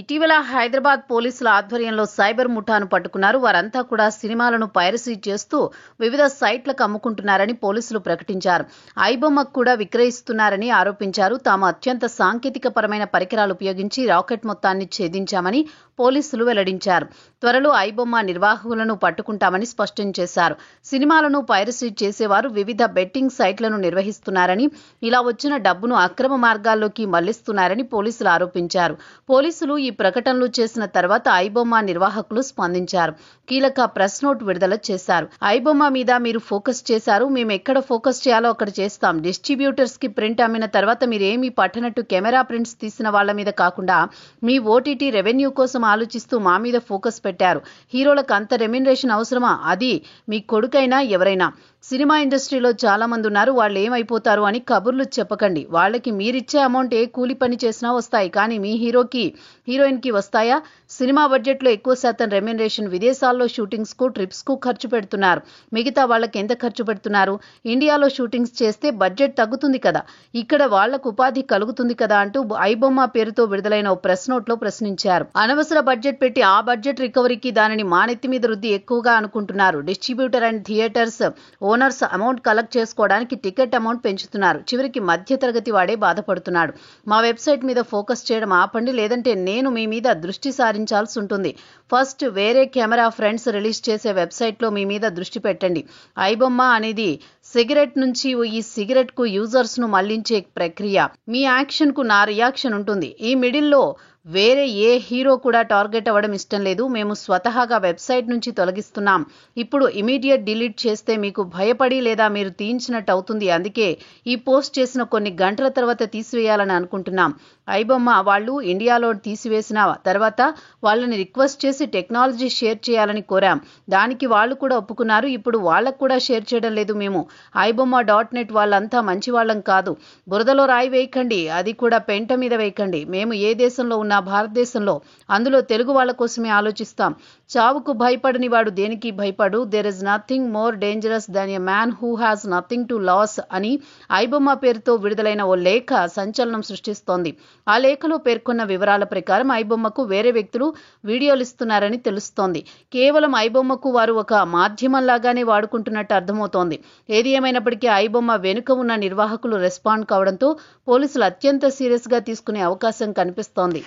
ఇటీవల హైదరాబాద్ పోలీసుల ఆధ్వర్యంలో సైబర్ ముఠాను పట్టుకున్నారు. వారంతా కూడా సినిమాలను పైరసీ చేస్తూ వివిధ సైట్లకు అమ్ముకుంటున్నారని పోలీసులు ప్రకటించారు. ఐబొమ్మకు కూడా విక్రయిస్తున్నారని ఆరోపించారు. తాము అత్యంత సాంకేతికపరమైన పరికరాలు ఉపయోగించి రాకెట్ మొత్తాన్ని ఛేదించామని పోలీసులు వెల్లడించారు. త్వరలో ఐబొమ్మ నిర్వాహకులను పట్టుకుంటామని స్పష్టం చేశారు. సినిమాలను పైరసీ చేసేవారు వివిధ బెట్టింగ్ సైట్లను నిర్వహిస్తున్నారని, ఇలా వచ్చిన డబ్బును అక్రమ మార్గాల్లోకి మళ్లిస్తున్నారని పోలీసులు ఆరోపించారు. పోలీసులు ఈ ప్రకటనలు చేసిన తర్వాత ఐబొమ్మ నిర్వాహకులు స్పందించారు. కీలక ప్రెస్ నోట్ విడుదల చేశారు. ఐబొమ్మ మీద మీరు ఫోకస్ చేశారు, మేము ఎక్కడ ఫోకస్ చేయాలో అక్కడ చేస్తాం. డిస్ట్రిబ్యూటర్స్ కి ప్రింట్ అమ్మిన తర్వాత మీరేమీ పట్టనట్టు కెమెరా ప్రింట్స్ తీసిన వాళ్ల మీద కాకుండా మీ ఓటీటీ రెవెన్యూ కోసం ఆలోచిస్తూ మా మీద ఫోకస్ పెట్టారు. హీరోలకు అంత రెమ్యునరేషన్ అవసరమా? అది మీ కొడుకైనా ఎవరైనా. సినిమా ఇండస్ట్రీలో చాలా మంది ఉన్నారు, వాళ్ళు ఏమైపోతారు అని కబుర్లు చెప్పకండి. వాళ్ళకి మీరిచ్చే అమౌంట్ ఏ కూలి పని చేసినా వస్తాయి, కానీ మీ హీరోయిన్ కి వస్తాయా? సినిమా బడ్జెట్ లో ఎక్కువ శాతం రెమ్యునరేషన్ విదేశాల్లో షూటింగ్స్ కు, ట్రిప్స్ కు ఖర్చు పెడుతున్నారు. మిగతా వాళ్ళకి ఎంత ఖర్చు పెడుతున్నారు? ఇండియాలో షూటింగ్స్ చేస్తే బడ్జెట్ తగ్గుతుంది కదా, ఇక్కడ వాళ్లకు ఉపాధి కలుగుతుంది కదా అంటూ ఐబొమ్మ పేరుతో విడుదలైన ఓ ప్రెస్ నోట్ లో ప్రశ్నించారు. అనవసర బడ్జెట్ పెట్టి ఆ బడ్జెట్ రికవరీకి దానిని మానెత్తి మీద రుద్ది ఎక్కువగా అనుకుంటున్నారు. Distributor and theatres owners amount collect చేసుకోవడానికి టికెట్ అమౌంట్ పెంచుతున్నారు. చివరికి మధ్య తరగతి వాడే బాధపడుతున్నాడు. మా వెబ్సైట్ మీద ఫోకస్ చేయడం ఆపండి, లేదంటే నేను మీ మీద దృష్టి సారించాల్సి ఉంటుంది. ఫస్ట్ వేరే కెమెరా ఫ్రెండ్స్ రిలీజ్ చేసే వెబ్సైట్ లో మీ మీద దృష్టి పెట్టండి. ఐబొమ్మ అనేది సిగరెట్ నుంచి ఈ సిగరెట్ కు యూజర్స్ ను మళ్లించే ప్రక్రియ. మీ యాక్షన్ కు నా రియాక్షన్ ఉంటుంది. ఈ మిడిల్లో వేరే ఏ హీరో కూడా టార్గెట్ అవ్వడం ఇష్టం లేదు. మేము స్వతహాగా వెబ్సైట్ నుంచి తొలగిస్తున్నాం. ఇప్పుడు ఇమీడియట్ డిలీట్ చేస్తే మీకు భయపడి లేదా మీరు తీయించినట్టు అవుతుంది. అందుకే ఈ పోస్ట్ చేసిన కొన్ని గంటల తర్వాత తీసివేయాలని అనుకుంటున్నాం. ఐబొమ్మ వాళ్ళు ఇండియాలో తీసివేసిన తర్వాత వాళ్ళని రిక్వెస్ట్ చేసి టెక్నాలజీ షేర్ చేయాలని కోరాం. దానికి వాళ్ళు కూడా ఒప్పుకున్నారు. ఇప్పుడు వాళ్ళకు కూడా షేర్ చేయడం లేదు. మేము ibomma.net వాళ్ళంతా మంచి వాళ్ళం కాదు. బురదలో రాయి వేయకండి, అది కూడా పెంట మీద వేయకండి. మేము ఏ దేశంలో ఉన్నా భారతదేశంలో, అందులో తెలుగు వాళ్ళ కోసమే ఆలోచిస్తాం. చావుకు భయపడని వాడు దేనికి భయపడు. There is nothing more dangerous than a man who has nothing to lose అని ఐబొమ్మ పేరుతో విడుదలైన ఓ లేఖ సంచలనం సృష్టిస్తోంది. ఆ లేఖలో పేర్కొన్న వివరాల ప్రకారం ఐబొమ్మకు వేరే వ్యక్తులు వీడియోలు ఇస్తున్నారని తెలుస్తోంది. కేవలం ఐబొమ్మకు వారు ఒక మాధ్యమంలాగానే వాడుకుంటున్నట్టు అర్థమవుతోంది. ఏది ఏమైనప్పటికీ ఐబొమ్మ వెనుక ఉన్న నిర్వాహకులు రెస్పాండ్ కావడంతో పోలీసులు అత్యంత సీరియస్ గా తీసుకునే అవకాశం కనిపిస్తోంది.